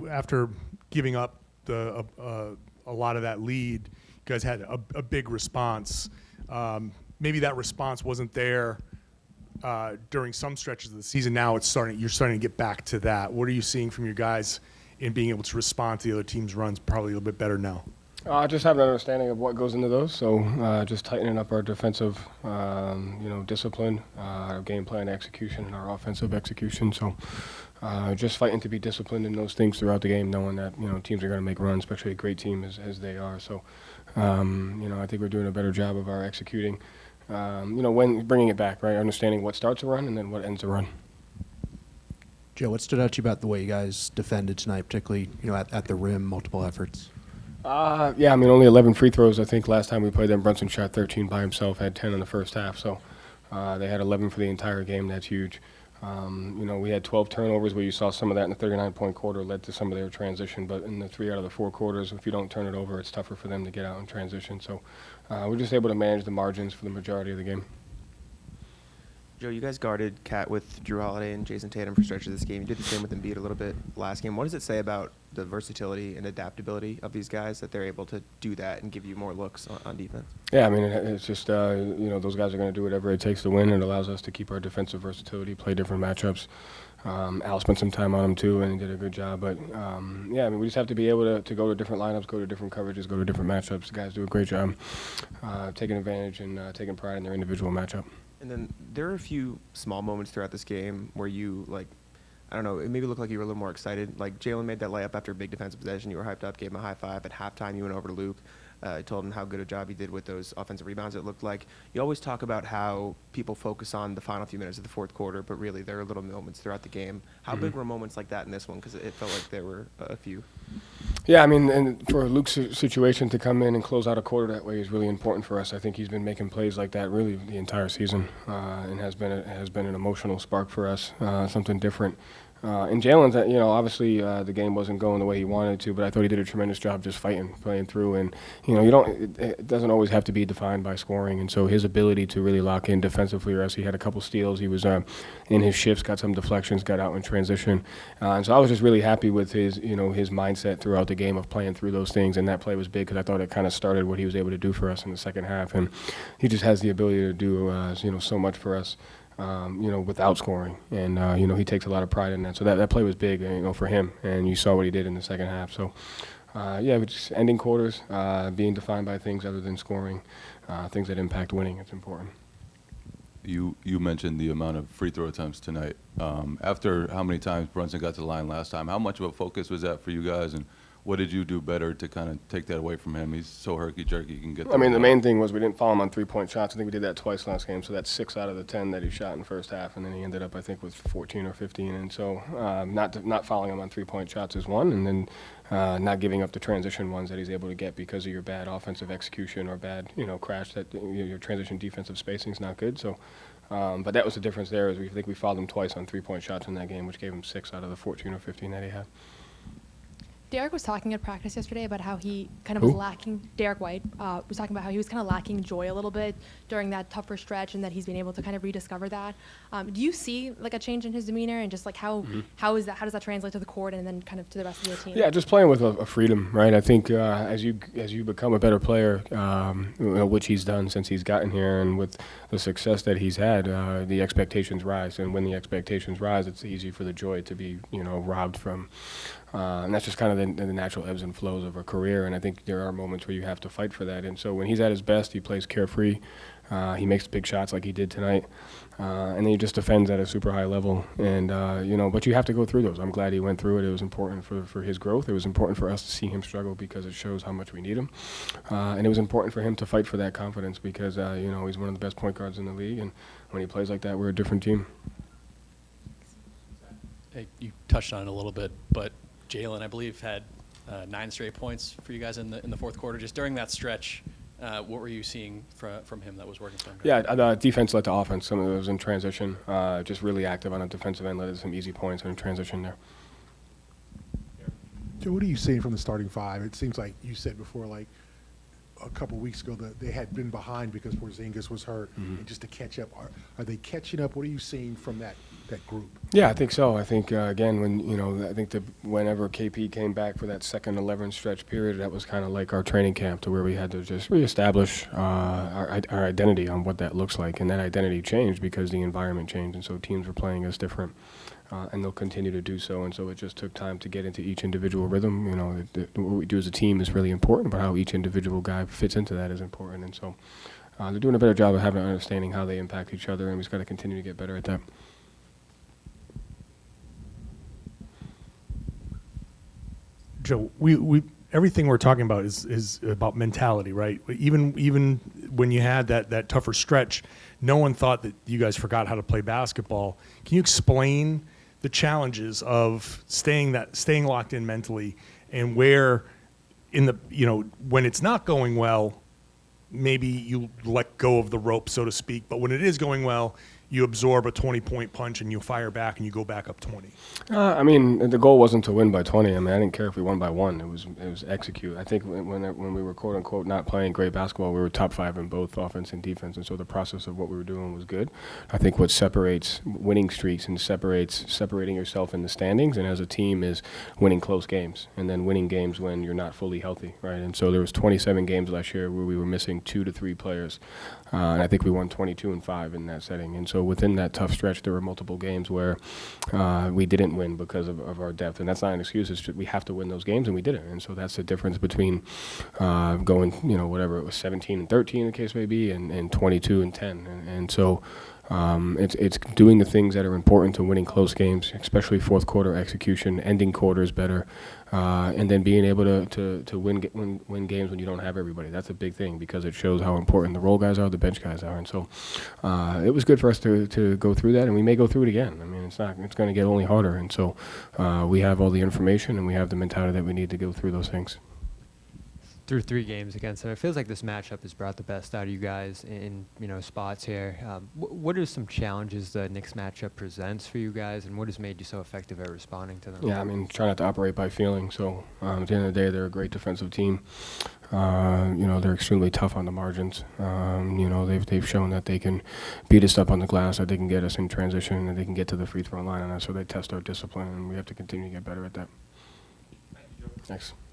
after giving up a lot of that lead, you guys had a big response. Maybe that response wasn't there during some stretches of the season. Now you're starting to get back to that. What are you seeing from your guys in being able to respond to the other team's runs probably a little bit better now? Just have an understanding of what goes into those. So just tightening up our defensive, discipline, our game plan execution, and our offensive execution. So just fighting to be disciplined in those things throughout the game, knowing that teams are going to make runs, especially a great team as they are. So I think we're doing a better job of our executing. When bringing it back, right, understanding what starts a run and then what ends a run. Joe, what stood out to you about the way you guys defended tonight, particularly at the rim, multiple efforts? Only 11 free throws. I think last time we played them, Brunson shot 13 by himself, had 10 in the first half. So they had 11 for the entire game. That's huge. We had 12 turnovers where you saw some of that in the 39-point quarter led to some of their transition. But in the 3 out of the 4 quarters, if you don't turn it over, it's tougher for them to get out in transition. So we're just able to manage the margins for the majority of the game. Joe, you guys guarded Cat with Drew Holiday and Jayson Tatum for stretches of this game. You did the same with Embiid a little bit last game. What does it say about the versatility and adaptability of these guys that they're able to do that and give you more looks on defense? Yeah, it's just, those guys are going to do whatever it takes to win. It allows us to keep our defensive versatility, play different matchups. Al spent some time on him too, and he did a good job. But, we just have to be able to go to different lineups, go to different coverages, go to different matchups. The guys do a great job taking advantage and taking pride in their individual matchup. And then there are a few small moments throughout this game where you, it maybe looked like you were a little more excited. Like Jalen made that layup after a big defensive possession. You were hyped up, gave him a high five. At halftime, you went over to Luke, told him how good a job he did with those offensive rebounds, it looked like. You always talk about how people focus on the final few minutes of the fourth quarter, but really there are little moments throughout the game. How big were moments like that in this one? Because it felt like there were a few. Yeah, and for Luke's situation to come in and close out a quarter that way is really important for us. I think he's been making plays like that really the entire season, and has been an emotional spark for us, something different. And Jalen's, obviously the game wasn't going the way he wanted to, but I thought he did a tremendous job just fighting, playing through. And, it doesn't always have to be defined by scoring. And so his ability to really lock in defensively for us, he had a couple steals. He was in his shifts, got some deflections, got out in transition. And so I was just really happy with his, his mindset throughout the game of playing through those things. And that play was big because I thought it kind of started what he was able to do for us in the second half. And he just has the ability to do, so much for us. Without scoring. And, he takes a lot of pride in that. So that play was big, for him. And you saw what he did in the second half. So, just ending quarters, being defined by things other than scoring, things that impact winning, it's important. You mentioned the amount of free throw attempts tonight. After how many times Brunson got to the line last time, how much of a focus was that for you guys? And what did you do better to kind of take that away from him? He's so herky-jerky, he can get there. The main thing was we didn't foul him on three-point shots. I think we did that twice last game, so that's 6 out of the 10 that he shot in the first half, and then he ended up, I think, with 14 or 15. And so not fouling him on three-point shots is one, and then not giving up the transition ones that he's able to get because of your bad offensive execution or bad, crash that your transition defensive spacing is not good. So, but that was the difference there is we think we fouled him twice on three-point shots in that game, which gave him 6 out of the 14 or 15 that he had. Derrick was talking at practice yesterday about how he kind of was lacking. Derrick White was talking about how he was kind of lacking joy a little bit during that tougher stretch, and that he's been able to kind of rediscover that. Do you see a change in his demeanor, and just how is that? How does that translate to the court and then kind of to the rest of the team? Yeah, just playing with a freedom, right? I think as you become a better player, which he's done since he's gotten here, and with the success that he's had, the expectations rise, and when the expectations rise, it's easy for the joy to be robbed from. And that's just kind of the natural ebbs and flows of a career. And I think there are moments where you have to fight for that. And so when he's at his best, he plays carefree. He makes big shots like he did tonight. And then he just defends at a super high level. And, but you have to go through those. I'm glad he went through it. It was important for his growth. It was important for us to see him struggle because it shows how much we need him. And it was important for him to fight for that confidence because, he's one of the best point guards in the league. And when he plays like that, we're a different team. Hey, you touched on it a little bit, but Jalen, I believe, had 9 straight points for you guys in the fourth quarter. Just during that stretch, what were you seeing from him that was working for him? Yeah, the defense led to offense. Some of it was in transition, just really active on the defensive end, led to some easy points in transition there. So what are you seeing from the starting five? It seems like you said before, a couple weeks ago that they had been behind because Porzingis was hurt, and just to catch up. Are they catching up? What are you seeing from that group? Yeah, I think so. I think again, I think that whenever KP came back for that second 11 stretch period, that was kind of like our training camp, to where we had to just reestablish our identity on what that looks like, and that identity changed because the environment changed, and so teams were playing us different. And they'll continue to do so, and so it just took time to get into each individual rhythm. What we do as a team is really important, but how each individual guy fits into that is important. And so they're doing a better job of having an understanding how they impact each other, and we've got to continue to get better at that. Joe, we everything we're talking about is about mentality, right? Even when you had that tougher stretch, no one thought that you guys forgot how to play basketball. Can you explain the challenges of staying locked in mentally, and where when it's not going well, maybe you let go of the rope, so to speak, but when it is going well, you absorb a 20-point punch and you fire back and you go back up 20? The goal wasn't to win by 20. I didn't care if we won by 1. It was execute. I think when we were quote unquote not playing great basketball, we were top 5 in both offense and defense, and so the process of what we were doing was good. I think what separates winning streaks and separating yourself in the standings and as a team is winning close games, and then winning games when you're not fully healthy, right? And so there was 27 games last year where we were missing 2 to 3 players, and I think we won 22-5 in that setting. And so within that tough stretch, there were multiple games where we didn't win because of our depth, and that's not an excuse. It's just we have to win those games, and we didn't. And so that's the difference between going, whatever it was, 17-13, the case may be, and 22-10. And so it's doing the things that are important to winning close games, especially fourth quarter execution, ending quarters better, and then being able to win games when you don't have everybody. That's a big thing because it shows how important the role guys are, the bench guys are. And so it was good for us to go through that, and we may go through it again. It's going to get only harder. And so we have all the information, and we have the mentality that we need to go through those things. Through 3 games against them, it feels like this matchup has brought the best out of you guys in spots here. What are some challenges the Knicks matchup presents for you guys, and what has made you so effective at responding to them? Yeah, try not to operate by feeling. So at the end of the day, they're a great defensive team. They're extremely tough on the margins. They've shown that they can beat us up on the glass, that they can get us in transition, and they can get to the free throw line on us. So they test our discipline, and we have to continue to get better at that. Thanks.